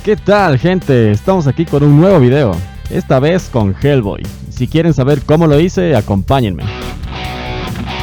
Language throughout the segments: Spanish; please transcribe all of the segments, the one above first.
¿Qué tal, gente? Estamos aquí con un nuevo video, esta vez con Hellboy. Si quieren saber cómo lo hice, acompáñenme.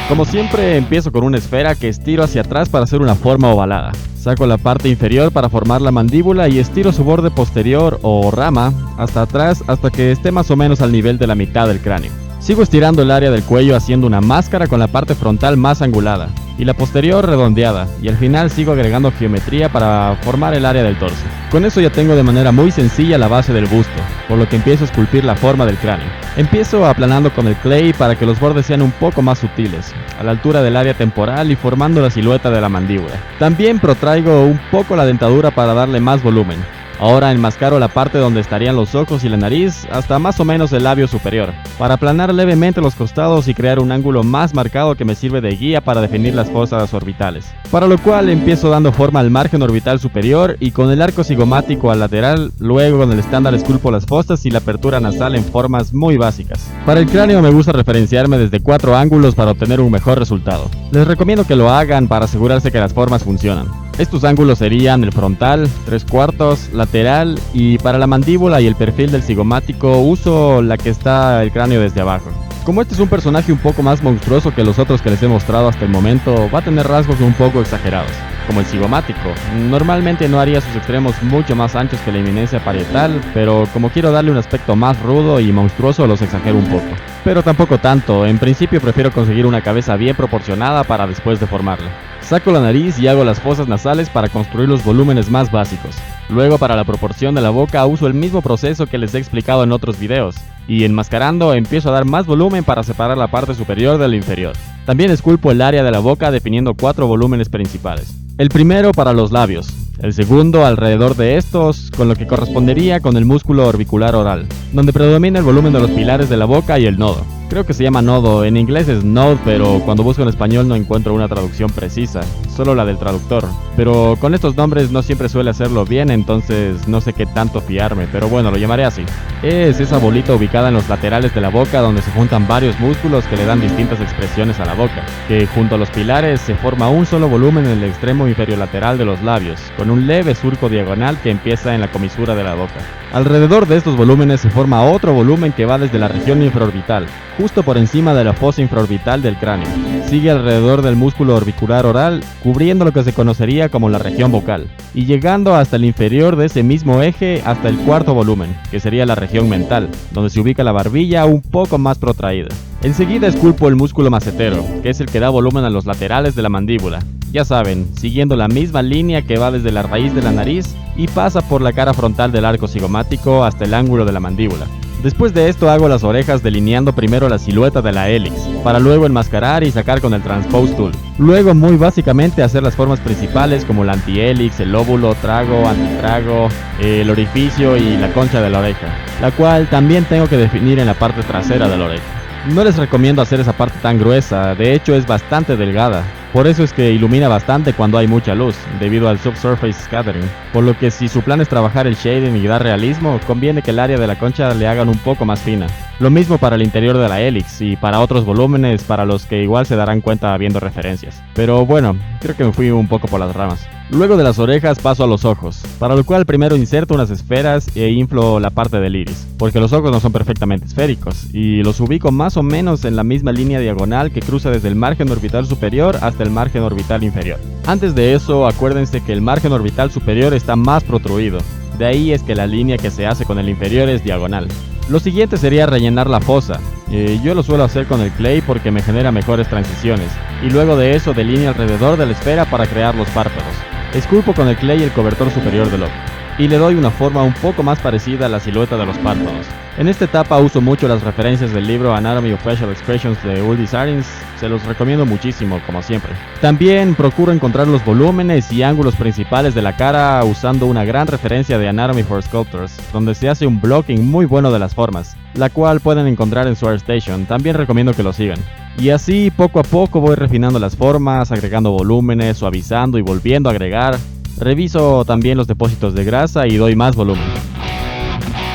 Como siempre, empiezo con una esfera que estiro hacia atrás para hacer una forma ovalada. Saco la parte inferior para formar la mandíbula y estiro su borde posterior o rama hasta atrás hasta que esté más o menos al nivel de la mitad del cráneo. Sigo estirando el área del cuello haciendo una máscara con la parte frontal más angulada y la posterior redondeada, y al final sigo agregando geometría para formar el área del torso. Con eso ya tengo de manera muy sencilla la base del busto, por lo que empiezo a esculpir la forma del cráneo. Empiezo aplanando con el clay para que los bordes sean un poco más sutiles, a la altura del área temporal y formando la silueta de la mandíbula. También protraigo un poco la dentadura para darle más volumen. Ahora enmascaro la parte donde estarían los ojos y la nariz hasta más o menos el labio superior, para aplanar levemente los costados y crear un ángulo más marcado que me sirve de guía para definir las fosas orbitales. Para lo cual empiezo dando forma al margen orbital superior y con el arco cigomático al lateral, luego con el estándar esculpo las fosas y la apertura nasal en formas muy básicas. Para el cráneo me gusta referenciarme desde 4 ángulos para obtener un mejor resultado. Les recomiendo que lo hagan para asegurarse que las formas funcionan. Estos ángulos serían el frontal, 3/4, lateral, y para la mandíbula y el perfil del cigomático uso la que está el cráneo desde abajo. Como este es un personaje un poco más monstruoso que los otros que les he mostrado hasta el momento, va a tener rasgos un poco exagerados, como el cigomático. Normalmente no haría sus extremos mucho más anchos que la eminencia parietal, pero como quiero darle un aspecto más rudo y monstruoso los exagero un poco. Pero tampoco tanto, en principio prefiero conseguir una cabeza bien proporcionada para después deformarla. Saco la nariz y hago las fosas nasales para construir los volúmenes más básicos. Luego, para la proporción de la boca uso el mismo proceso que les he explicado en otros videos, y enmascarando empiezo a dar más volumen para separar la parte superior de la inferior. También esculpo el área de la boca definiendo 4 volúmenes principales. El primero para los labios, el segundo alrededor de estos, con lo que correspondería con el músculo orbicular oral, donde predomina el volumen de los pilares de la boca y el nodo. Creo que se llama nodo, en inglés es node, pero cuando busco en español no encuentro una traducción precisa, solo la del traductor. Pero con estos nombres no siempre suele hacerlo bien, entonces no sé qué tanto fiarme, pero bueno, lo llamaré así. Es esa bolita ubicada en los laterales de la boca donde se juntan varios músculos que le dan distintas expresiones a la boca, que junto a los pilares se forma un solo volumen en el extremo inferior lateral de los labios, con un leve surco diagonal que empieza en la comisura de la boca. Alrededor de estos volúmenes se forma otro volumen que va desde la región infraorbital, justo por encima de la fosa infraorbital del cráneo. Sigue alrededor del músculo orbicular oral, cubriendo lo que se conocería como la región vocal, y llegando hasta el inferior de ese mismo eje hasta el cuarto volumen, que sería la región mental, donde se ubica la barbilla un poco más protraída. Enseguida esculpo el músculo macetero, que es el que da volumen a los laterales de la mandíbula. Ya saben, siguiendo la misma línea que va desde la raíz de la nariz y pasa por la cara frontal del arco cigomático hasta el ángulo de la mandíbula. Después de esto hago las orejas delineando primero la silueta de la hélix, para luego enmascarar y sacar con el Transpose Tool. Luego muy básicamente hacer las formas principales como la antihélix, el lóbulo, trago, antitrago, el orificio y la concha de la oreja, la cual también tengo que definir en la parte trasera de la oreja. No les recomiendo hacer esa parte tan gruesa, de hecho es bastante delgada. Por eso es que ilumina bastante cuando hay mucha luz, debido al subsurface scattering. Por lo que si su plan es trabajar el shading y dar realismo, conviene que el área de la concha le hagan un poco más fina. Lo mismo para el interior de la hélix y para otros volúmenes para los que igual se darán cuenta viendo referencias. Pero bueno, creo que me fui un poco por las ramas. Luego de las orejas paso a los ojos, para lo cual primero inserto unas esferas e inflo la parte del iris, porque los ojos no son perfectamente esféricos, y los ubico más o menos en la misma línea diagonal que cruza desde el margen orbital superior hasta el margen orbital inferior. Antes de eso, acuérdense que el margen orbital superior está más protruido, de ahí es que la línea que se hace con el inferior es diagonal. Lo siguiente sería rellenar la fosa. Yo lo suelo hacer con el clay porque me genera mejores transiciones, y luego de eso delineo alrededor de la esfera para crear los párpados. Esculpo con el clay el cobertor superior del ojo, y le doy una forma un poco más parecida a la silueta de los párpados. En esta etapa uso mucho las referencias del libro Anatomy of Facial Expressions de Ulrich Sarins, se los recomiendo muchísimo, como siempre. También procuro encontrar los volúmenes y ángulos principales de la cara usando una gran referencia de Anatomy for Sculptors, donde se hace un blocking muy bueno de las formas, la cual pueden encontrar en su ArtStation, también recomiendo que lo sigan. Y así poco a poco voy refinando las formas, agregando volúmenes, suavizando y volviendo a agregar. Reviso también los depósitos de grasa y doy más volumen.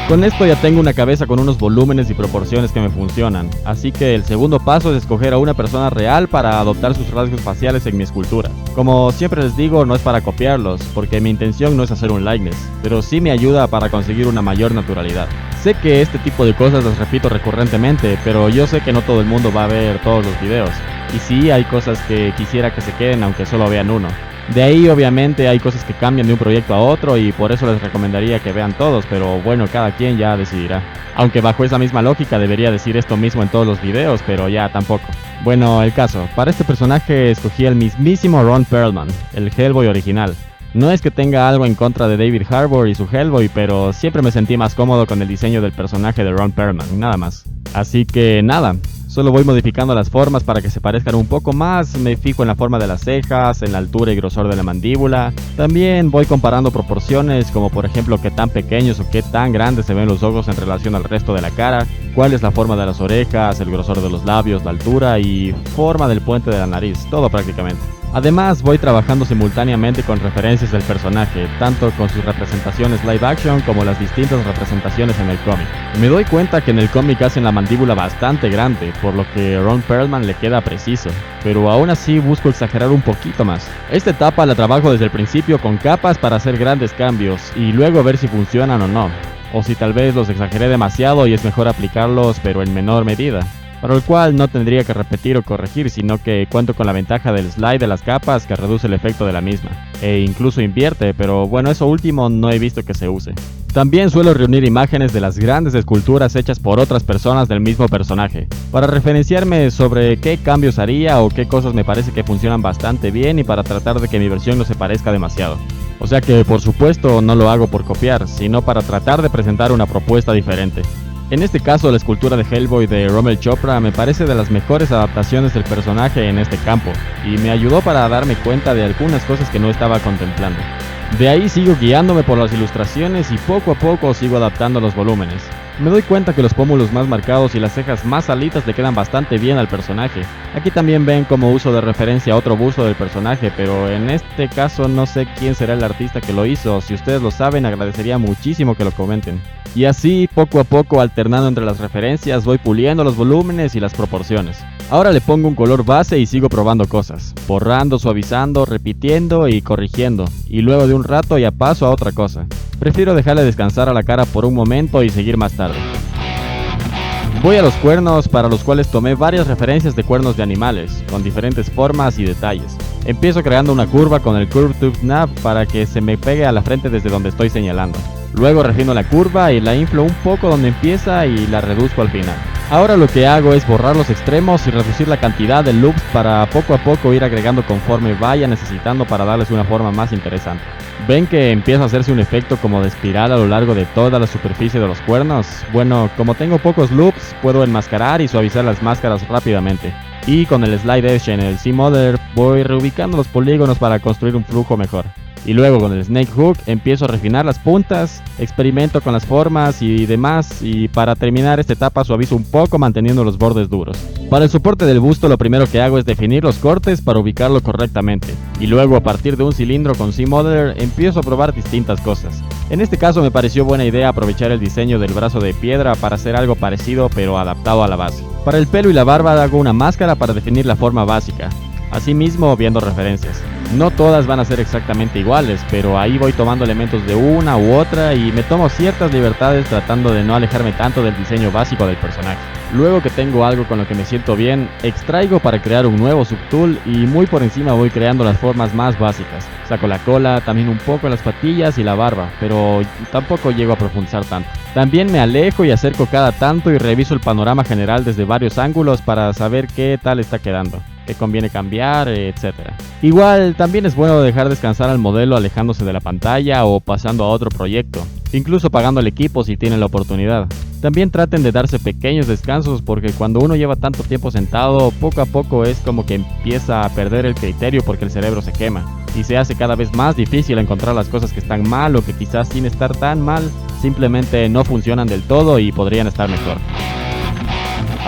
Con esto ya tengo una cabeza con unos volúmenes y proporciones que me funcionan, así que el segundo paso es escoger a una persona real para adoptar sus rasgos faciales en mi escultura. Como siempre les digo, no es para copiarlos, porque mi intención no es hacer un likeness, pero sí me ayuda para conseguir una mayor naturalidad. Sé que este tipo de cosas las repito recurrentemente, pero yo sé que no todo el mundo va a ver todos los videos, y sí hay cosas que quisiera que se queden aunque solo vean uno. De ahí obviamente hay cosas que cambian de un proyecto a otro y por eso les recomendaría que vean todos, pero bueno, cada quien ya decidirá. Aunque bajo esa misma lógica debería decir esto mismo en todos los videos, pero ya tampoco. Bueno, el caso, para este personaje escogí al mismísimo Ron Perlman, el Hellboy original. No es que tenga algo en contra de David Harbour y su Hellboy, pero siempre me sentí más cómodo con el diseño del personaje de Ron Perlman, nada más. Así que nada, solo voy modificando las formas para que se parezcan un poco más, me fijo en la forma de las cejas, en la altura y grosor de la mandíbula. También voy comparando proporciones, como por ejemplo qué tan pequeños o qué tan grandes se ven los ojos en relación al resto de la cara, cuál es la forma de las orejas, el grosor de los labios, la altura y forma del puente de la nariz, todo prácticamente. Además voy trabajando simultáneamente con referencias del personaje, tanto con sus representaciones live action como las distintas representaciones en el cómic. Me doy cuenta que en el cómic hacen la mandíbula bastante grande, por lo que Ron Perlman le queda preciso, pero aún así busco exagerar un poquito más. Esta etapa la trabajo desde el principio con capas para hacer grandes cambios y luego ver si funcionan o no, o si tal vez los exageré demasiado y es mejor aplicarlos pero en menor medida. Para el cual no tendría que repetir o corregir, sino que cuento con la ventaja del slide de las capas que reduce el efecto de la misma, e incluso invierte, pero bueno, eso último no he visto que se use. También suelo reunir imágenes de las grandes esculturas hechas por otras personas del mismo personaje, para referenciarme sobre qué cambios haría o qué cosas me parece que funcionan bastante bien y para tratar de que mi versión no se parezca demasiado. O sea que por supuesto no lo hago por copiar, sino para tratar de presentar una propuesta diferente. En este caso, la escultura de Hellboy de Rommel Chopra me parece de las mejores adaptaciones del personaje en este campo, y me ayudó para darme cuenta de algunas cosas que no estaba contemplando. De ahí sigo guiándome por las ilustraciones y poco a poco sigo adaptando los volúmenes. Me doy cuenta que los pómulos más marcados y las cejas más salitas le quedan bastante bien al personaje. Aquí también ven como uso de referencia a otro busto del personaje, pero en este caso no sé quién será el artista que lo hizo. Si ustedes lo saben, agradecería muchísimo que lo comenten. Y así, poco a poco, alternando entre las referencias, voy puliendo los volúmenes y las proporciones. Ahora le pongo un color base y sigo probando cosas, borrando, suavizando, repitiendo y corrigiendo, y luego de un rato ya paso a otra cosa. Prefiero dejarle descansar a la cara por un momento y seguir más tarde. Voy a los cuernos, para los cuales tomé varias referencias de cuernos de animales, con diferentes formas y detalles. Empiezo creando una curva con el Curve Tube Snap para que se me pegue a la frente desde donde estoy señalando. Luego refino la curva y la inflo un poco donde empieza y la reduzco al final. Ahora lo que hago es borrar los extremos y reducir la cantidad de loops para poco a poco ir agregando conforme vaya necesitando para darles una forma más interesante. ¿Ven que empieza a hacerse un efecto como de espiral a lo largo de toda la superficie de los cuernos? Bueno, como tengo pocos loops, puedo enmascarar y suavizar las máscaras rápidamente. Y con el Slide Edge en el C-Modeler voy reubicando los polígonos para construir un flujo mejor. Y luego con el Snake Hook empiezo a refinar las puntas, experimento con las formas y demás, y para terminar esta etapa suavizo un poco manteniendo los bordes duros. Para el soporte del busto lo primero que hago es definir los cortes para ubicarlo correctamente, y luego a partir de un cilindro con C-Modeler empiezo a probar distintas cosas. En este caso me pareció buena idea aprovechar el diseño del brazo de piedra para hacer algo parecido pero adaptado a la base. Para el pelo y la barba hago una máscara para definir la forma básica, asimismo viendo referencias. No todas van a ser exactamente iguales, pero ahí voy tomando elementos de una u otra y me tomo ciertas libertades tratando de no alejarme tanto del diseño básico del personaje. Luego que tengo algo con lo que me siento bien, extraigo para crear un nuevo subtool y muy por encima voy creando las formas más básicas. Saco la cola, también un poco las patillas y la barba, pero tampoco llego a profundizar tanto. También me alejo y acerco cada tanto y reviso el panorama general desde varios ángulos para saber qué tal está quedando, qué conviene cambiar, etc. Igual también es bueno dejar descansar al modelo alejándose de la pantalla o pasando a otro proyecto, incluso pagando el equipo si tienen la oportunidad. También traten de darse pequeños descansos porque cuando uno lleva tanto tiempo sentado, poco a poco es como que empieza a perder el criterio porque el cerebro se quema y se hace cada vez más difícil encontrar las cosas que están mal o que quizás sin estar tan mal simplemente no funcionan del todo y podrían estar mejor.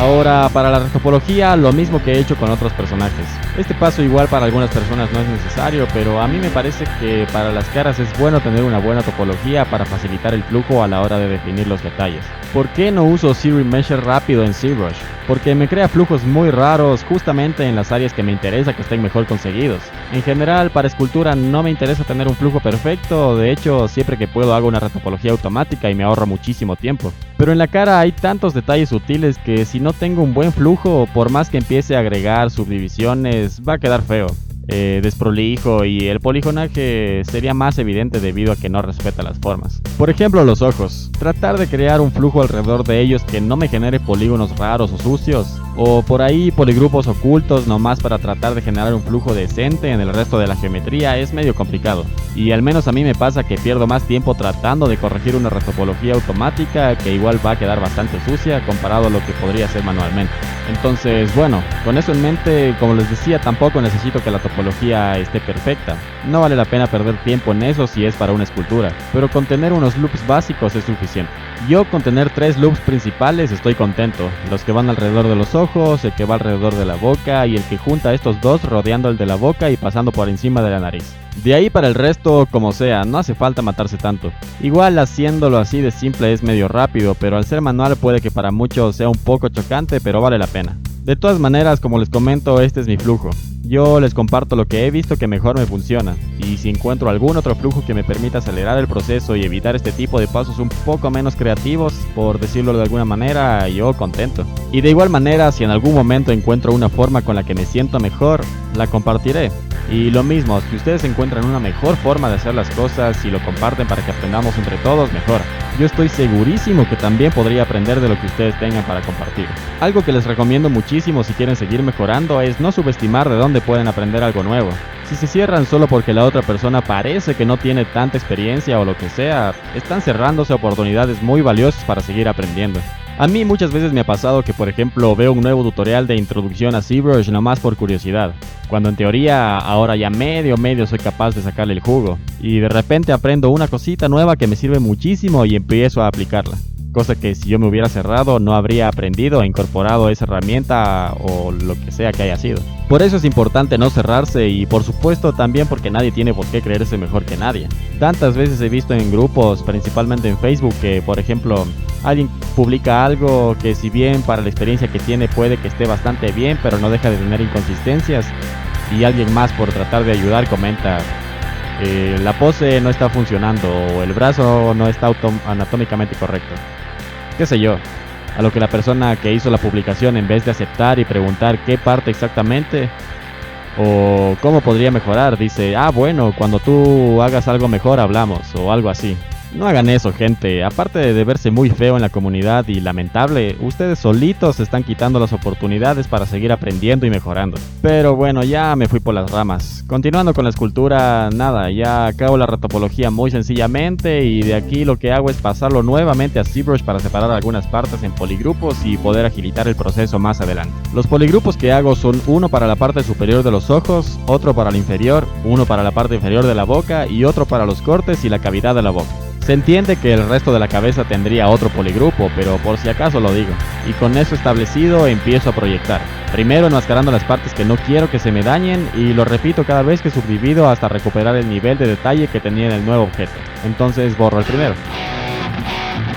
Ahora, para la retopología, lo mismo que he hecho con otros personajes. Este paso igual para algunas personas no es necesario, pero a mí me parece que para las caras es bueno tener una buena topología para facilitar el flujo a la hora de definir los detalles. ¿Por qué no uso Z-Remesher rápido en ZBrush? Porque me crea flujos muy raros justamente en las áreas que me interesa que estén mejor conseguidos. En general, para escultura no me interesa tener un flujo perfecto, de hecho siempre que puedo hago una retopología automática y me ahorro muchísimo tiempo. Pero en la cara hay tantos detalles sutiles que si no tengo un buen flujo, por más que empiece a agregar subdivisiones, va a quedar feo, desprolijo, y el poligonaje sería más evidente debido a que no respeta las formas. Por ejemplo, los ojos. Tratar de crear un flujo alrededor de ellos que no me genere polígonos raros o sucios, o por ahí poligrupos ocultos nomás para tratar de generar un flujo decente en el resto de la geometría es medio complicado. Y al menos a mí me pasa que pierdo más tiempo tratando de corregir una retopología automática que igual va a quedar bastante sucia comparado a lo que podría hacer manualmente. Entonces, bueno, con eso en mente, como les decía, tampoco necesito que la topología esté perfecta. No vale la pena perder tiempo en eso si es para una escultura, pero con tener unos loops básicos es suficiente. Yo con tener 3 loops principales estoy contento, los que van alrededor de los ojos, el que va alrededor de la boca y el que junta estos dos rodeando el de la boca y pasando por encima de la nariz. De ahí para el resto, como sea, no hace falta matarse tanto. Igual haciéndolo así de simple es medio rápido, pero al ser manual puede que para muchos sea un poco chocante, pero vale la pena. De todas maneras, como les comento, este es mi flujo. Yo les comparto lo que he visto que mejor me funciona, y si encuentro algún otro flujo que me permita acelerar el proceso y evitar este tipo de pasos un poco menos creativos, por decirlo de alguna manera, yo contento. Y de igual manera, si en algún momento encuentro una forma con la que me siento mejor, la compartiré. Y lo mismo, si ustedes encuentran una mejor forma de hacer las cosas y lo comparten para que aprendamos entre todos, mejor. Yo estoy segurísimo que también podría aprender de lo que ustedes tengan para compartir. Algo que les recomiendo muchísimo si quieren seguir mejorando es no subestimar de dónde pueden aprender algo nuevo. Si se cierran solo porque la otra persona parece que no tiene tanta experiencia o lo que sea, están cerrándose oportunidades muy valiosas para seguir aprendiendo. A mí muchas veces me ha pasado que, por ejemplo, veo un nuevo tutorial de introducción a ZBrush nomás por curiosidad, cuando en teoría ahora ya medio soy capaz de sacarle el jugo, y de repente aprendo una cosita nueva que me sirve muchísimo y empiezo a aplicarla. Cosa que si yo me hubiera cerrado no habría aprendido e incorporado esa herramienta o lo que sea que haya sido. Por eso es importante no cerrarse y por supuesto también porque nadie tiene por qué creerse mejor que nadie. Tantas veces he visto en grupos, principalmente en Facebook, que por ejemplo alguien publica algo que si bien para la experiencia que tiene puede que esté bastante bien, pero no deja de tener inconsistencias, y alguien más por tratar de ayudar comenta: la pose no está funcionando o el brazo no está anatómicamente correcto. Qué sé yo, a lo que la persona que hizo la publicación, en vez de aceptar y preguntar qué parte exactamente o cómo podría mejorar, dice: ah, bueno, cuando tú hagas algo mejor hablamos, o algo así. No hagan eso, gente. Aparte de verse muy feo en la comunidad y lamentable, ustedes solitos se están quitando las oportunidades para seguir aprendiendo y mejorando. Pero bueno, ya me fui por las ramas. Continuando con la escultura, nada, ya acabo la retopología muy sencillamente y de aquí lo que hago es pasarlo nuevamente a ZBrush para separar algunas partes en poligrupos y poder agilitar el proceso más adelante. Los poligrupos que hago son uno para la parte superior de los ojos, otro para la inferior, uno para la parte inferior de la boca y otro para los cortes y la cavidad de la boca. Se entiende que el resto de la cabeza tendría otro poligrupo, pero por si acaso lo digo. Y con eso establecido empiezo a proyectar. Primero enmascarando las partes que no quiero que se me dañen y lo repito cada vez que subdivido hasta recuperar el nivel de detalle que tenía en el nuevo objeto. Entonces borro el primero.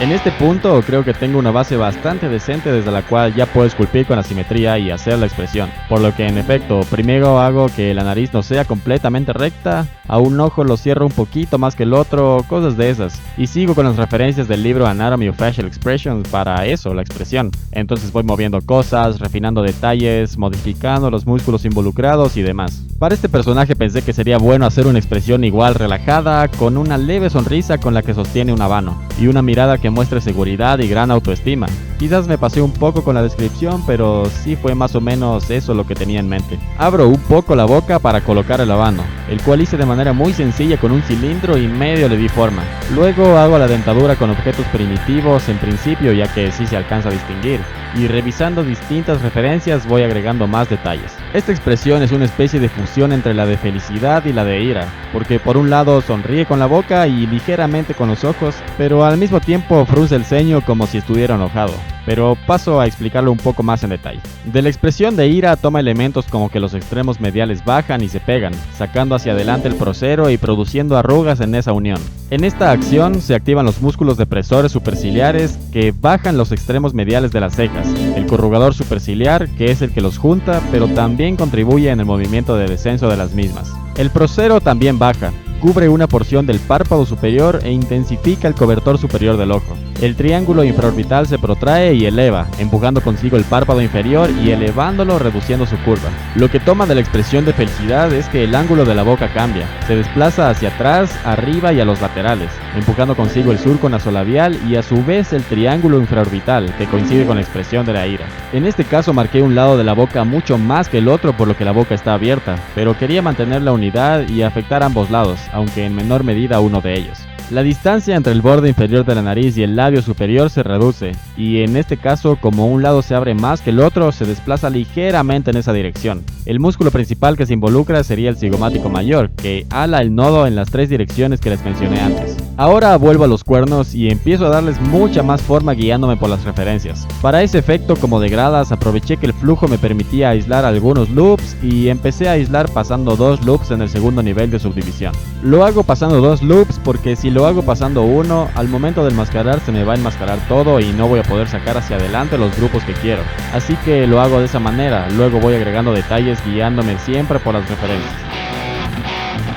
En este punto creo que tengo una base bastante decente desde la cual ya puedo esculpir con asimetría y hacer la expresión, por lo que en efecto primero hago que la nariz no sea completamente recta, a un ojo lo cierro un poquito más que el otro, cosas de esas, y sigo con las referencias del libro Anatomy of Facial Expressions para eso, la expresión. Entonces voy moviendo cosas, refinando detalles, modificando los músculos involucrados y demás. Para este personaje pensé que sería bueno hacer una expresión igual relajada, con una leve sonrisa con la que sostiene una mano, y una mirada que muestre seguridad y gran autoestima. Quizás me pasé un poco con la descripción, pero sí fue más o menos eso lo que tenía en mente. Abro un poco la boca para colocar el habano, el cual hice de manera muy sencilla con un cilindro y medio le di forma. Luego hago la dentadura con objetos primitivos en principio, ya que sí se alcanza a distinguir, y revisando distintas referencias voy agregando más detalles. Esta expresión es una especie de fusión entre la de felicidad y la de ira, porque por un lado sonríe con la boca y ligeramente con los ojos, pero al mismo tiempo frunce el ceño como si estuviera enojado. pero paso a explicarlo un poco más en detalle. De la expresión de ira toma elementos como que los extremos mediales bajan y se pegan, sacando hacia adelante el prosero y produciendo arrugas en esa unión. En esta acción se activan los músculos depresores superciliares que bajan los extremos mediales de las cejas, el corrugador superciliar que es el que los junta, pero también contribuye en el movimiento de descenso de las mismas. El prosero también baja, cubre una porción del párpado superior e intensifica el cobertor superior del ojo. El triángulo infraorbital se protrae y eleva, empujando consigo el párpado inferior y elevándolo reduciendo su curva. Lo que toma de la expresión de felicidad es que el ángulo de la boca cambia, se desplaza hacia atrás, arriba y a los laterales, empujando consigo el surco nasolabial y a su vez el triángulo infraorbital, que coincide con la expresión de la ira. En este caso marqué un lado de la boca mucho más que el otro por lo que la boca está abierta, pero quería mantener la unidad y afectar ambos lados, aunque en menor medida uno de ellos. La distancia entre el borde inferior de la nariz y el labio superior se reduce, y en este caso, como un lado se abre más que el otro, se desplaza ligeramente en esa dirección. El músculo principal que se involucra sería el cigomático mayor, que ala el nodo en las tres direcciones que les mencioné antes. Ahora vuelvo a los cuernos y empiezo a darles mucha más forma guiándome por las referencias. Para ese efecto, como de gradas, aproveché que el flujo me permitía aislar algunos loops y empecé a aislar pasando 2 loops en el segundo nivel de subdivisión. Lo hago pasando 2 loops porque si lo hago pasando uno, al momento de enmascarar se me va a enmascarar todo y no voy a poder sacar hacia adelante los grupos que quiero. Así que lo hago de esa manera, luego voy agregando detalles guiándome siempre por las referencias.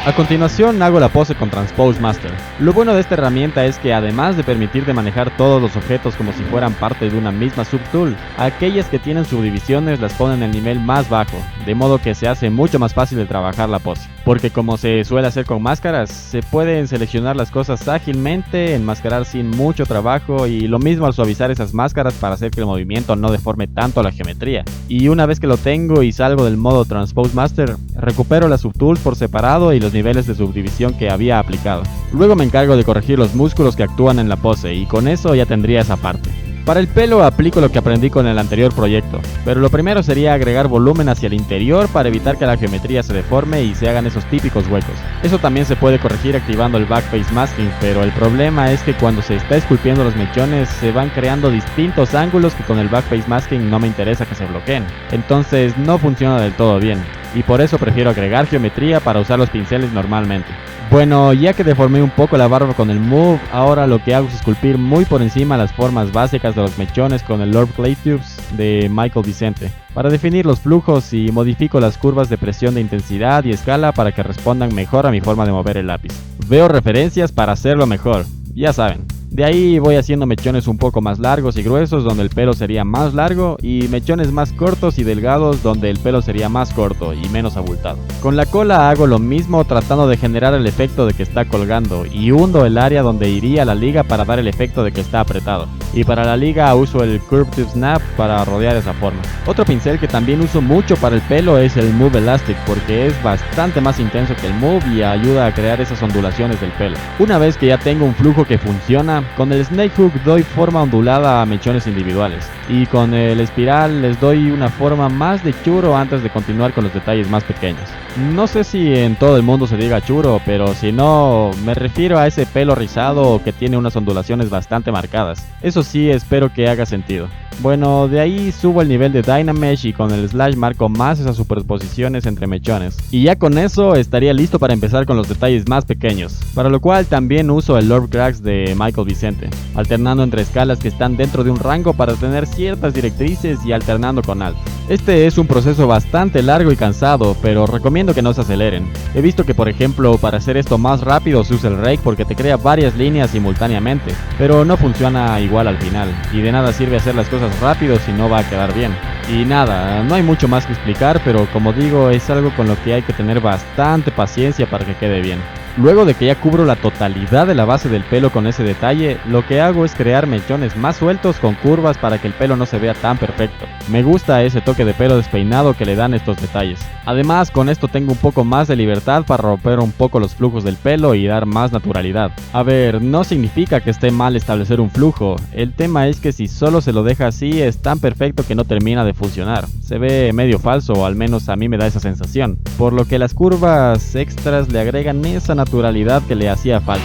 A continuación hago la pose con Transpose Master. Lo bueno de esta herramienta es que además de permitirte manejar todos los objetos como si fueran parte de una misma subtool, aquellas que tienen subdivisiones las ponen en el nivel más bajo, de modo que se hace mucho más fácil de trabajar la pose. Porque como se suele hacer con máscaras, se pueden seleccionar las cosas ágilmente, enmascarar sin mucho trabajo y lo mismo al suavizar esas máscaras para hacer que el movimiento no deforme tanto la geometría. Y una vez que lo tengo y salgo del modo Transpose Master, recupero las subtools por separado y los niveles de subdivisión que había aplicado. Luego me encargo de corregir los músculos que actúan en la pose y con eso ya tendría esa parte. Para el pelo aplico lo que aprendí con el anterior proyecto, pero lo primero sería agregar volumen hacia el interior para evitar que la geometría se deforme y se hagan esos típicos huecos. Eso también se puede corregir activando el backface masking, pero el problema es que cuando se está esculpiendo los mechones se van creando distintos ángulos que con el backface masking no me interesa que se bloqueen, entonces no funciona del todo bien, y por eso prefiero agregar geometría para usar los pinceles normalmente. Bueno, ya que deformé un poco la barba con el Move, ahora lo que hago es esculpir muy por encima las formas básicas de los mechones con el Lord Clay Tubes de Michael Vicente, para definir los flujos y modifico las curvas de presión de intensidad y escala para que respondan mejor a mi forma de mover el lápiz. Veo referencias para hacerlo mejor, ya saben. De ahí voy haciendo mechones un poco más largos y gruesos donde el pelo sería más largo y mechones más cortos y delgados donde el pelo sería más corto y menos abultado. Con la cola hago lo mismo tratando de generar el efecto de que está colgando y hundo el área donde iría la liga para dar el efecto de que está apretado. Y para la liga uso el Curve Tube Snap para rodear esa forma. Otro pincel que también uso mucho para el pelo es el Move Elastic porque es bastante más intenso que el Move y ayuda a crear esas ondulaciones del pelo. Una vez que ya tengo un flujo que funciona, con el Snake Hook doy forma ondulada a mechones individuales y con el espiral les doy una forma más de churro antes de continuar con los detalles más pequeños. No sé si en todo el mundo se diga churro, pero si no, me refiero a ese pelo rizado que tiene unas ondulaciones bastante marcadas. Eso sí, espero que haga sentido. Bueno, de ahí subo el nivel de Dynamesh y con el Slash marco más esas superposiciones entre mechones. Y ya con eso estaría listo para empezar con los detalles más pequeños, para lo cual también uso el Lord Cracks de Michael Vicente, alternando entre escalas que están dentro de un rango para tener ciertas directrices y alternando con Alt. Este es un proceso bastante largo y cansado, pero recomiendo que no se aceleren. He visto que por ejemplo para hacer esto más rápido se usa el Rake porque te crea varias líneas simultáneamente, pero no funciona igual al final, y de nada sirve hacer las cosas rápido si no va a quedar bien. Y nada, no hay mucho más que explicar, pero como digo, es algo con lo que hay que tener bastante paciencia para que quede bien. Luego de que ya cubro la totalidad de la base del pelo con ese detalle, lo que hago es crear mechones más sueltos con curvas para que el pelo no se vea tan perfecto. Me gusta ese toque de pelo despeinado que le dan estos detalles. Además, con esto tengo un poco más de libertad para romper un poco los flujos del pelo y dar más naturalidad. A ver, no significa que esté mal establecer un flujo, el tema es que si solo se lo deja así es tan perfecto que no termina de funcionar. Se ve medio falso, o al menos a mí me da esa sensación, por lo que las curvas extras le agregan esa naturalidad que le hacía falta.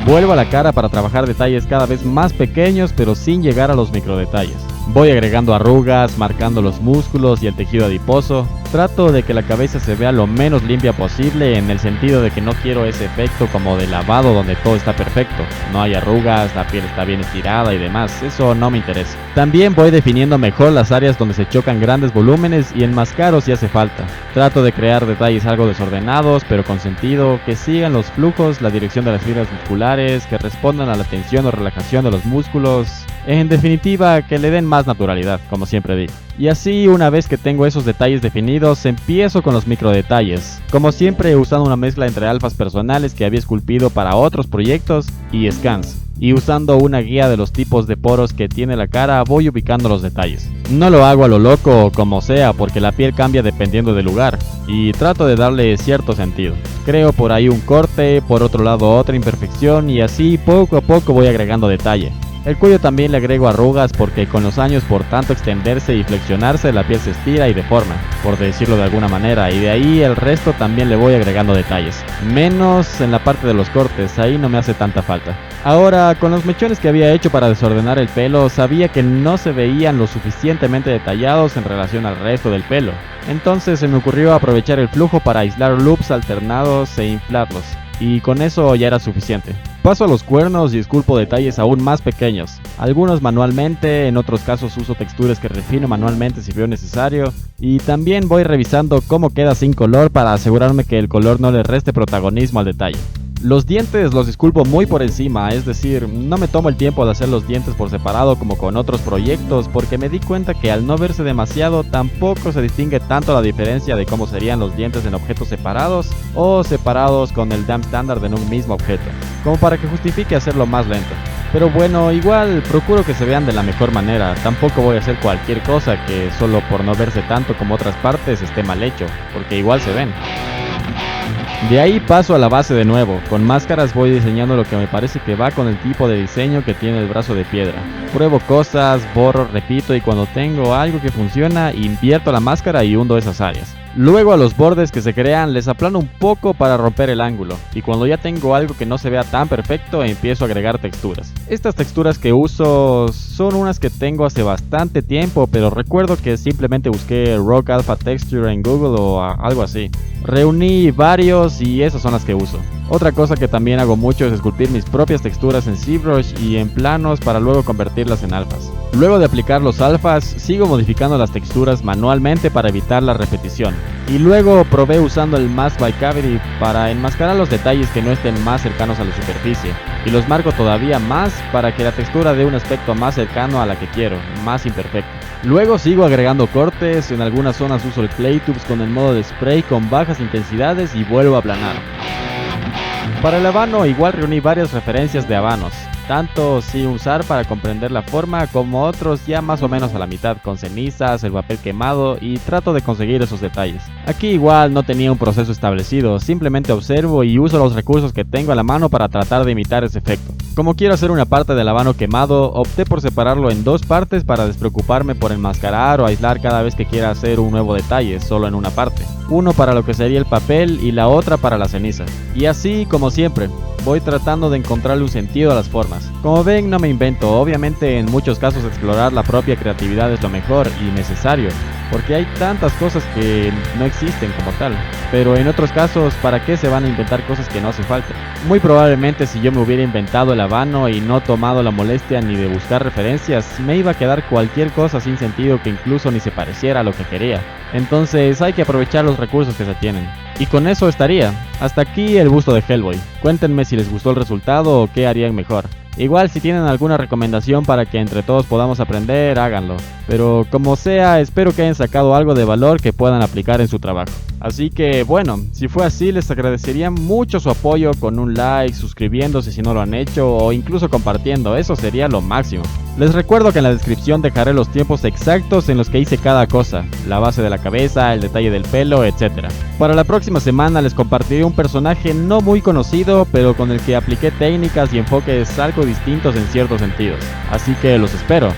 Vuelvo a la cara para trabajar detalles cada vez más pequeños pero sin llegar a los microdetalles. Voy agregando arrugas, marcando los músculos y el tejido adiposo. Trato de que la cabeza se vea lo menos limpia posible, en el sentido de que no quiero ese efecto como de lavado donde todo está perfecto. No hay arrugas, la piel está bien estirada y demás, eso no me interesa. También voy definiendo mejor las áreas donde se chocan grandes volúmenes y enmascaro si hace falta. Trato de crear detalles algo desordenados pero con sentido, que sigan los flujos, la dirección de las fibras musculares, que respondan a la tensión o relajación de los músculos. En definitiva, que le den más naturalidad, como siempre digo. Y así, una vez que tengo esos detalles definidos, empiezo con los micro detalles. Como siempre, usando una mezcla entre alfas personales que había esculpido para otros proyectos y scans. Y usando una guía de los tipos de poros que tiene la cara, voy ubicando los detalles. No lo hago a lo loco o como sea, porque la piel cambia dependiendo del lugar, y trato de darle cierto sentido. Creo por ahí un corte, por otro lado otra imperfección, y así poco a poco voy agregando detalle. El cuello también le agrego arrugas porque con los años, por tanto extenderse y flexionarse, la piel se estira y deforma, por decirlo de alguna manera, y de ahí el resto también le voy agregando detalles. Menos en la parte de los cortes, ahí no me hace tanta falta. Ahora, con los mechones que había hecho para desordenar el pelo, sabía que no se veían lo suficientemente detallados en relación al resto del pelo. Entonces se me ocurrió aprovechar el flujo para aislar loops alternados e inflarlos, y con eso ya era suficiente. Paso a los cuernos y esculpo detalles aún más pequeños, algunos manualmente, en otros casos uso texturas que refino manualmente si veo necesario, y también voy revisando cómo queda sin color para asegurarme que el color no le reste protagonismo al detalle. Los dientes los esculpo muy por encima, es decir, no me tomo el tiempo de hacer los dientes por separado como con otros proyectos, porque me di cuenta que al no verse demasiado tampoco se distingue tanto la diferencia de cómo serían los dientes en objetos separados o separados con el DAM estándar en un mismo objeto, como para que justifique hacerlo más lento. Pero bueno, igual procuro que se vean de la mejor manera, tampoco voy a hacer cualquier cosa que solo por no verse tanto como otras partes esté mal hecho, porque igual se ven. De ahí paso a la base de nuevo, con máscaras voy diseñando lo que me parece que va con el tipo de diseño que tiene el brazo de piedra. Pruebo cosas, borro, repito y cuando tengo algo que funciona, invierto la máscara y hundo esas áreas. Luego a los bordes que se crean les aplano un poco para romper el ángulo, y cuando ya tengo algo que no se vea tan perfecto empiezo a agregar texturas. Estas texturas que uso son unas que tengo hace bastante tiempo, pero recuerdo que simplemente busqué Rock Alpha Texture en Google o algo así. Reuní varios y esas son las que uso. Otra cosa que también hago mucho es esculpir mis propias texturas en ZBrush y en planos para luego convertirlas en alfas. Luego de aplicar los alfas, sigo modificando las texturas manualmente para evitar la repetición. Y luego probé usando el Mask by Cavity para enmascarar los detalles que no estén más cercanos a la superficie. Y los marco todavía más para que la textura dé un aspecto más cercano a la que quiero, más imperfecto. Luego sigo agregando cortes, en algunas zonas uso el Clay Tubes con el modo de spray con bajas intensidades y vuelvo a aplanar. Para el habano igual reuní varias referencias de habanos, tanto sin usar para comprender la forma como otros ya más o menos a la mitad con cenizas, el papel quemado y trato de conseguir esos detalles. Aquí igual no tenía un proceso establecido, simplemente observo y uso los recursos que tengo a la mano para tratar de imitar ese efecto. Como quiero hacer una parte del habano quemado, opté por separarlo en dos partes para despreocuparme por enmascarar o aislar cada vez que quiera hacer un nuevo detalle, solo en una parte. Uno para lo que sería el papel y la otra para la ceniza. Y así como siempre, voy tratando de encontrarle un sentido a las formas. Como ven, no me invento, obviamente en muchos casos explorar la propia creatividad es lo mejor y necesario, porque hay tantas cosas que no existen como tal. Pero en otros casos, ¿para qué se van a inventar cosas que no hacen falta? Muy probablemente si yo me hubiera inventado el habano y no tomado la molestia ni de buscar referencias, me iba a quedar cualquier cosa sin sentido que incluso ni se pareciera a lo que quería. Entonces hay que aprovechar los recursos que se tienen. Y con eso estaría. Hasta aquí el busto de Hellboy. Cuéntenme si les gustó el resultado o qué harían mejor. Igual si tienen alguna recomendación para que entre todos podamos aprender, háganlo. Pero como sea, espero que hayan sacado algo de valor que puedan aplicar en su trabajo. Así que bueno, si fue así les agradecería mucho su apoyo con un like, suscribiéndose si no lo han hecho o incluso compartiendo, eso sería lo máximo. Les recuerdo que en la descripción dejaré los tiempos exactos en los que hice cada cosa, la base de la cabeza, el detalle del pelo, etc. Para la próxima semana les compartiré un personaje no muy conocido, pero con el que apliqué técnicas y enfoques algo distintos en ciertos sentidos. Así que los espero.